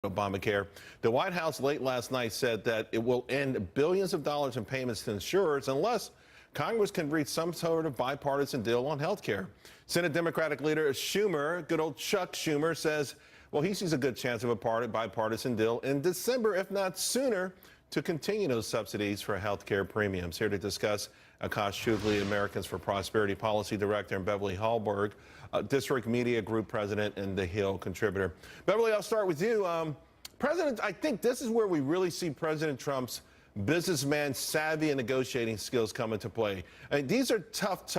Obamacare. The White House late last night said that it will end billions of dollars in payments to insurers unless Congress can reach some sort of bipartisan deal on health care. Senate Democratic leader Schumer, good old Chuck Schumer, says, well, he sees a good chance of a bipartisan deal in December, if not sooner, to continue those subsidies for health care premiums. Here to discuss, Akash Chugli, Americans for Prosperity Policy Director, and Beverly Hallberg, District Media Group President and The Hill contributor. Beverly, I'll start with you. President, I think this is where we really see President Trump's businessman savvy and negotiating skills come into play. And these are tough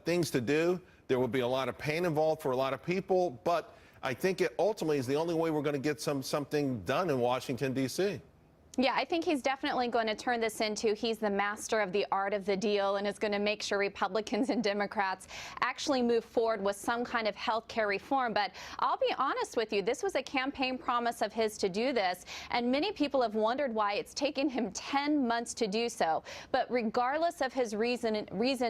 things to do. There will be a lot of pain involved for a lot of people, but I think it ultimately is the only way we're going to get something done in Washington, D.C. Yeah, I think he's definitely going to turn this into he's the master of the art of the deal and is going to make sure Republicans and Democrats actually move forward with some kind of health care reform. But I'll be honest with you, this was a campaign promise of his to do this, and many people have wondered why it's taken him 10 months to do so. But regardless of his reason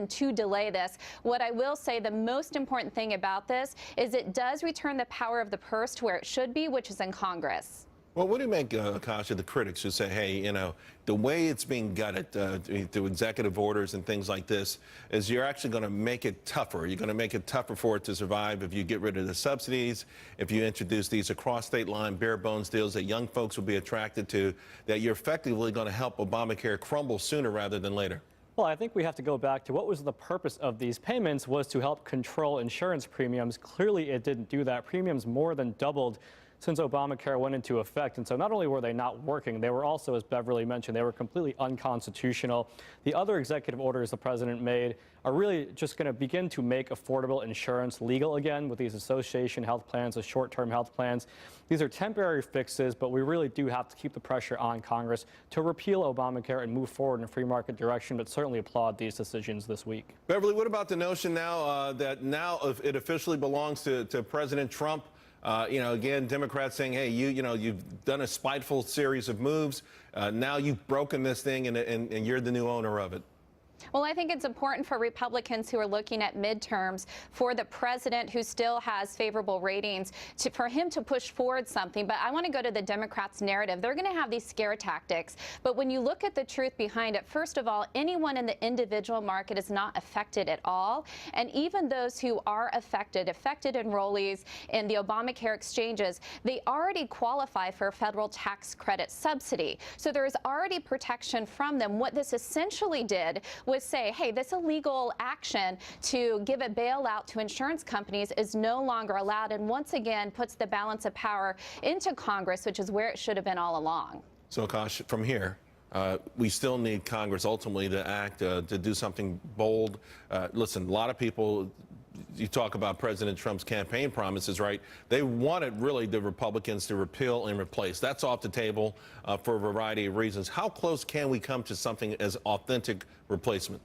to delay this, what I will say the most important thing about this is it does return the power of the purse to where it should be, which is in Congress. Well, what do you make, Akash, of the critics who say, hey, you know, the way it's being gutted through executive orders and things like this is you're actually going to make it tougher. You're going to make it tougher for it to survive if you get rid of the subsidies, if you introduce these across state line bare bones deals that young folks will be attracted to, that you're effectively going to help Obamacare crumble sooner rather than later. Well, I think we have to go back to what was the purpose of these payments was to help control insurance premiums. Clearly, it didn't do that. Premiums more than doubled since Obamacare went into effect. And so not only were they not working, they were also, as Beverly mentioned, they were completely unconstitutional. The other executive orders the president made are really just going to begin to make affordable insurance legal again with these association health plans, the short-term health plans. These are temporary fixes, but we really do have to keep the pressure on Congress to repeal Obamacare and move forward in a free market direction, but certainly applaud these decisions this week. Beverly, what about the notion now that now it officially belongs to President Trump? You know, again, Democrats saying, hey, you've done a spiteful series of moves. Now you've broken this thing and you're the new owner of it. Well, I think it's important for Republicans who are looking at midterms, for the president who still has favorable ratings, for him to push forward something. But I want to go to the Democrats' narrative. They're going to have these scare tactics. But when you look at the truth behind it, first of all, anyone in the individual market is not affected at all. And even those who are affected enrollees in the Obamacare exchanges, they already qualify for a federal tax credit subsidy. So there is already protection from them. What this essentially did was say, hey, this illegal action to give a bailout to insurance companies is no longer allowed, and once again puts the balance of power into Congress, which is where it should have been all along. So, Akash, from here, we still need Congress ultimately to act, to do something bold. Listen, a lot of people, you talk about President Trump's campaign promises, right? They wanted really the Republicans to repeal and replace. That's off the table for a variety of reasons. How close can we come to something as authentic replacement?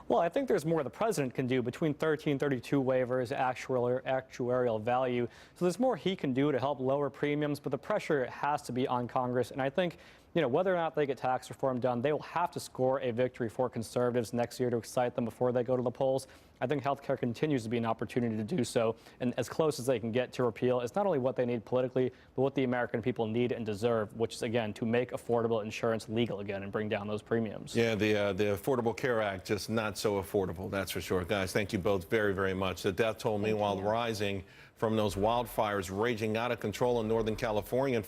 Well, I think there's more the president can do between 1332 waivers, actuarial value. So there's more he can do to help lower premiums, but the pressure has to be on Congress. And I think, you know, whether or not they get tax reform done, they will have to score a victory for conservatives next year to excite them before they go to the polls. I think health care continues to be an opportunity to do so, and as close as they can get to repeal is not only what they need politically, but what the American people need and deserve, which is, again, to make affordable insurance legal again and bring down those premiums. Yeah, the Affordable Care Act, just not so affordable, that's for sure. Guys, thank you both very, very much. The death toll, meanwhile, rising from those wildfires raging out of control in Northern California. And